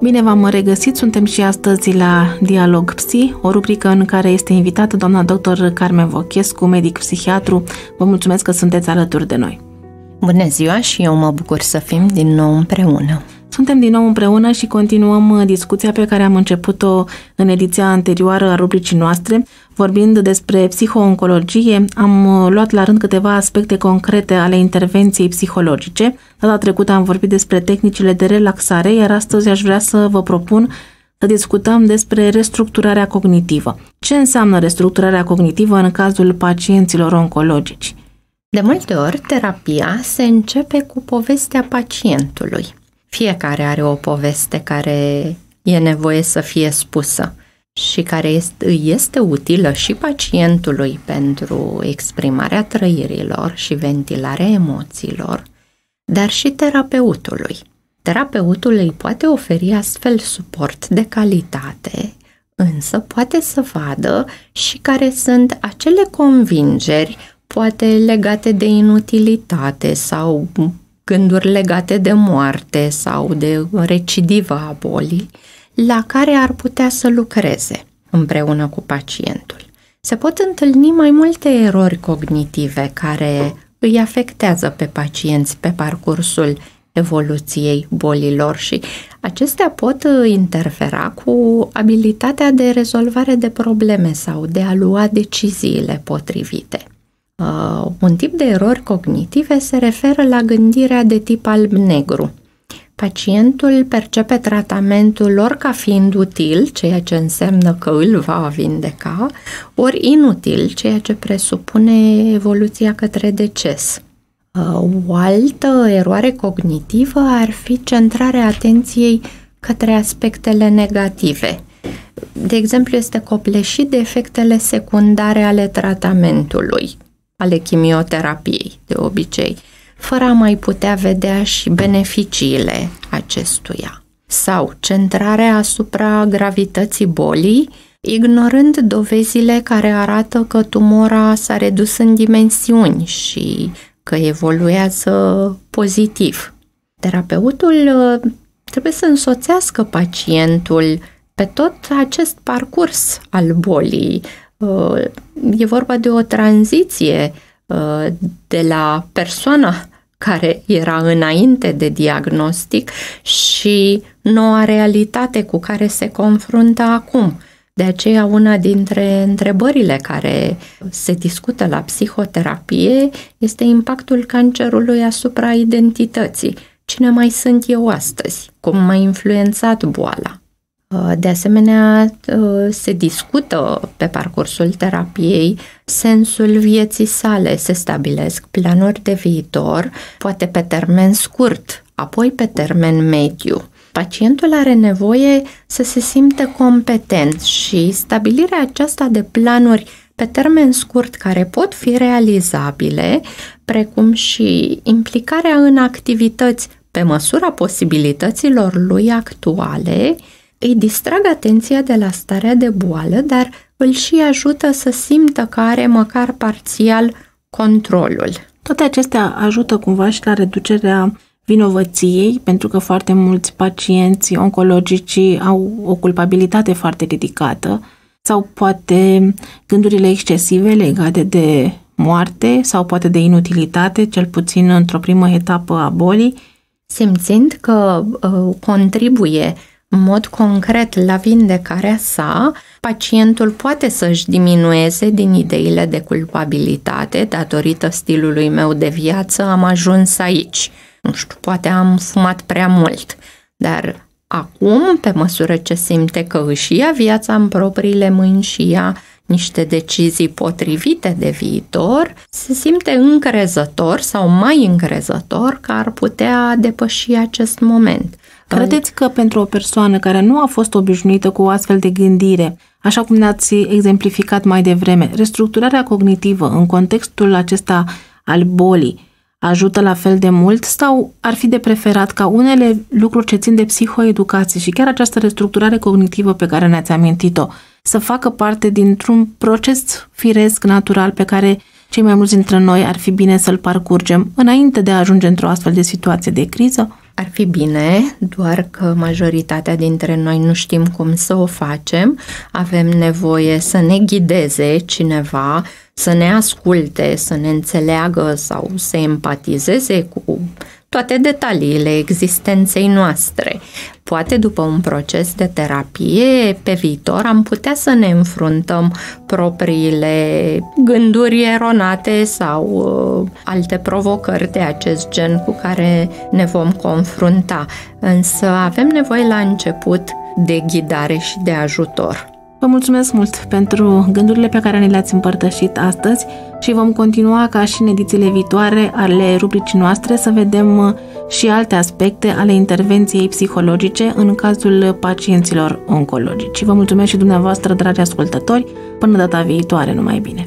Bine v-am regăsit, suntem și astăzi la Dialog Psi, o rubrică în care este invitată doamna dr. Carmen Vochescu, medic psihiatru. Vă mulțumesc că sunteți alături de noi. Bună ziua și eu mă bucur să fim din nou împreună. Suntem din nou împreună și continuăm discuția pe care am început-o în ediția anterioară a rubricii noastre. Vorbind despre psiho-oncologie, am luat la rând câteva aspecte concrete ale intervenției psihologice. Data trecută am vorbit despre tehnicile de relaxare, iar astăzi aș vrea să vă propun să discutăm despre restructurarea cognitivă. Ce înseamnă restructurarea cognitivă în cazul pacienților oncologici? De multe ori, terapia se începe cu povestea pacientului. Fiecare are o poveste care e nevoie să fie spusă și care este utilă și pacientului pentru exprimarea trăirilor și ventilarea emoțiilor, dar și terapeutului. Terapeutul îi poate oferi astfel suport de calitate, însă poate să vadă și care sunt acele convingeri, poate legate de inutilitate sau gânduri legate de moarte sau de recidivă a bolii, la care ar putea să lucreze împreună cu pacientul. Se pot întâlni mai multe erori cognitive care îi afectează pe pacienți pe parcursul evoluției bolilor și acestea pot interfera cu abilitatea de rezolvare de probleme sau de a lua deciziile potrivite. Un tip de erori cognitive se referă la gândirea de tip alb-negru. Pacientul percepe tratamentul ori ca fiind util, ceea ce înseamnă că îl va vindeca, ori inutil, ceea ce presupune evoluția către deces. O altă eroare cognitivă ar fi centrarea atenției către aspectele negative. De exemplu, este copleșit de efectele secundare ale tratamentului, ale chimioterapiei, de obicei, fără a mai putea vedea și beneficiile acestuia. Sau centrarea asupra gravității bolii, ignorând dovezile care arată că tumora s-a redus în dimensiuni și că evoluează pozitiv. Terapeutul trebuie să însoțească pacientul pe tot acest parcurs al bolii. E vorba de o tranziție de la persoana care era înainte de diagnostic și noua realitate cu care se confruntă acum. De aceea, una dintre întrebările care se discută la psihoterapie este impactul cancerului asupra identității. Cine mai sunt eu astăzi? Cum m-a influențat boala? De asemenea, se discută pe parcursul terapiei sensul vieții sale, se stabilesc planuri de viitor, poate pe termen scurt, apoi pe termen mediu. Pacientul are nevoie să se simtă competent și stabilirea aceasta de planuri pe termen scurt care pot fi realizabile, precum și implicarea în activități pe măsura posibilităților lui actuale, îi distrag atenția de la starea de boală, dar îl și ajută să simtă că are măcar parțial controlul. Toate acestea ajută cumva și la reducerea vinovăției, pentru că foarte mulți pacienți oncologici au o culpabilitate foarte ridicată sau poate gândurile excesive legate de moarte sau poate de inutilitate, cel puțin într-o primă etapă a bolii. Simțind că contribuie în mod concret la vindecarea sa, pacientul poate să-și diminueze din ideile de culpabilitate. Datorită stilului meu de viață am ajuns aici. Nu știu, poate am fumat prea mult, dar acum, pe măsură ce simte că își ia viața în propriile mâini și ia niște decizii potrivite de viitor, se simte încrezător sau mai încrezător că ar putea depăși acest moment. Credeți că pentru o persoană care nu a fost obișnuită cu o astfel de gândire, așa cum ne-ați exemplificat mai devreme, restructurarea cognitivă în contextul acesta al bolii ajută la fel de mult sau ar fi de preferat ca unele lucruri ce țin de psihoeducație și chiar această restructurare cognitivă pe care ne-ați amintit-o să facă parte dintr-un proces firesc, natural, pe care cei mai mulți dintre noi ar fi bine să-l parcurgem înainte de a ajunge într-o astfel de situație de criză? Ar fi bine, doar că majoritatea dintre noi nu știm cum să o facem. Avem nevoie să ne ghideze cineva, să ne asculte, să ne înțeleagă sau să empatizeze cu toate detaliile existenței noastre. Poate după un proces de terapie, pe viitor am putea să ne înfruntăm propriile gânduri eronate sau alte provocări de acest gen cu care ne vom confrunta. Însă avem nevoie la început de ghidare și de ajutor. Vă mulțumesc mult pentru gândurile pe care ne le-ați împărtășit astăzi și vom continua ca și în edițiile viitoare ale rubricii noastre să vedem și alte aspecte ale intervenției psihologice în cazul pacienților oncologici. Vă mulțumesc și dumneavoastră, dragi ascultători. Până data viitoare, numai bine!